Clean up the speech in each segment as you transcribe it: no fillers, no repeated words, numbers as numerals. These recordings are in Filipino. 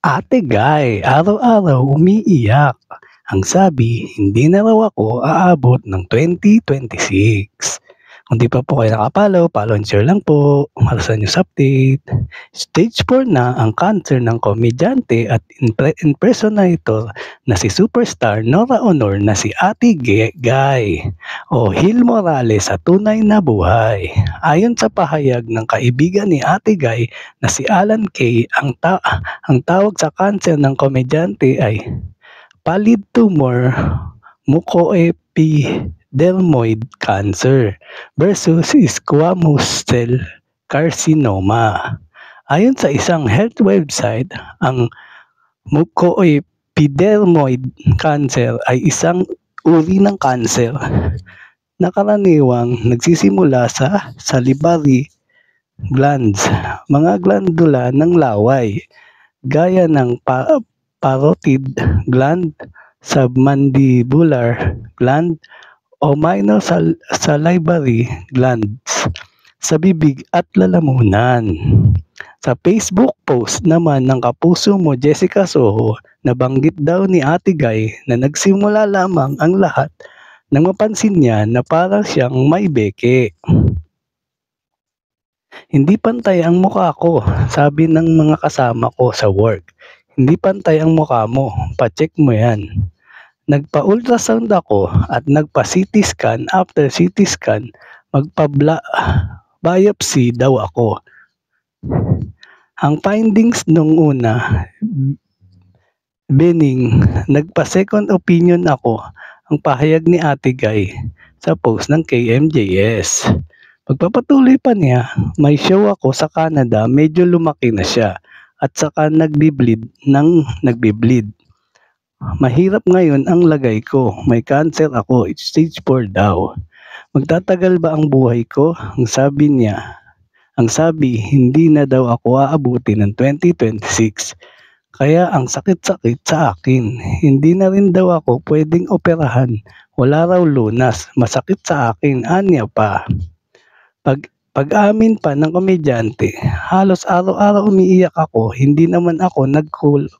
Ate Guy, araw-araw umiiyak. Ang sabi, hindi na raw ako aabot ng 2026. Kung di pa po kayo nakapollow, follow and share lang po para sa news update. Stage 4 na ang cancer ng komedyante at impersonator na si superstar Nora Honor na si Ate Guy o Hil Morales sa tunay na buhay. Ayon sa pahayag ng kaibigan ni Ate Guy na si Alan Kay, ang tawag sa cancer ng komedyante ay pallid tumor mucoepidermoid cancer versus squamous cell carcinoma. Ayon sa isang health website, ang mucoepidermoid cancer ay isang uri ng cancer na karaniwang nagsisimula sa salivary glands, mga glandula ng laway, gaya ng parotid gland, submandibular gland, o minor salivary glands sa bibig at lalamunan. Sa Facebook post naman ng kapuso mo Jessica Soho, nabanggit daw ni Ate Guy na nagsimula lamang ang lahat nang mapansin niya na parang siyang may beke. Hindi pantay ang mukha ko, sabi ng mga kasama ko sa work. Hindi pantay ang mukha mo, pa-check mo yan. Nagpa-ultrasound ako at nagpa-CT scan. After CT scan, magpa-biopsy daw ako. Ang findings nung una, benign. Nagpa-second opinion ako, ang pahayag ni Ate Guy sa post ng KMJS. Pagpapatuloy pa niya, may show ako sa Canada, medyo lumaki na siya at saka nagbi-bleed. Mahirap ngayon ang lagay ko, may cancer ako, it's stage 4 daw. Magtatagal ba ang buhay ko? Ang sabi niya, hindi na daw ako aabuti ng 2026. Kaya ang sakit-sakit sa akin, hindi na rin daw ako pwedeng operahan, wala raw lunas, masakit sa akin, anya pa. Pag-amin pa ng komedyante, halos araw-araw umiiyak ako, hindi naman ako nagkulang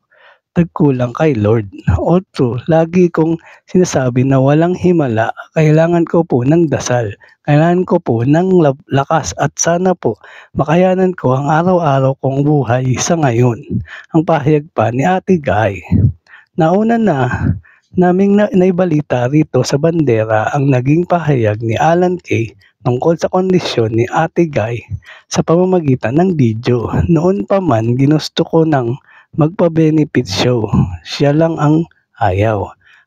kay Lord. Although, lagi kong sinasabi na walang himala, kailangan ko po ng dasal, kailangan ko po ng lakas at sana po makayanan ko ang araw-araw kong buhay sa ngayon. Ang pahayag pa ni Ate Guy. Nauna na naming naibalita rito sa bandera ang naging pahayag ni Alan Kay tungkol sa kondisyon ni Ate Guy sa pamamagitan ng video. Noon pa man ginusto ko ng magpa-benefit show. Siya lang ang ayaw.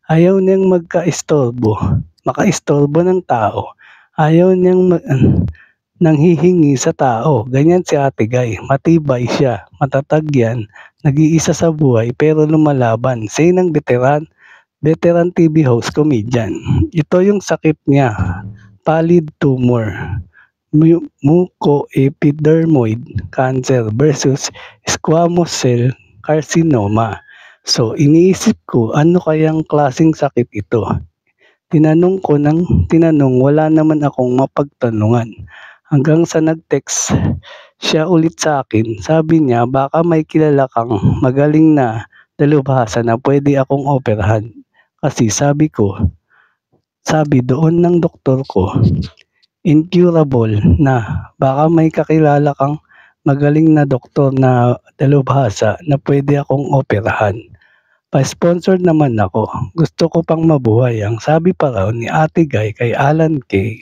Ayaw niyang makaistorbo ng tao. Ayaw niyang nanghihingi sa tao. Ganyan si Ate Guy. Matibay siya. Matatag yan. Nag-iisa sa buhay pero lumalaban. Say ng veteran TV host comedian. Ito yung sakit niya. Pallid tumor mucoepidermoid cancer versus squamous cell carcinoma. So iniisip ko, ano kayang klaseng sakit ito? Tinanong ko ng tinanong, wala naman akong mapagtanungan. Hanggang sa nag-text siya ulit sa akin, sabi niya baka may kilala kang magaling na dalubhasa na pwede akong operahan. Kasi sabi doon ng doktor ko, incurable na, baka may kakilala kang magaling na doktor na dalubhasa na pwede akong operahan. Pa-sponsor naman ako, gusto ko pang mabuhay, ang sabi pa raw ni Ate Guy kay Alan Kay.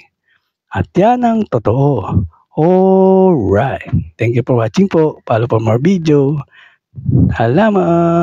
At yan ang totoo. Alright, thank you for watching po, follow for more video. Salamat!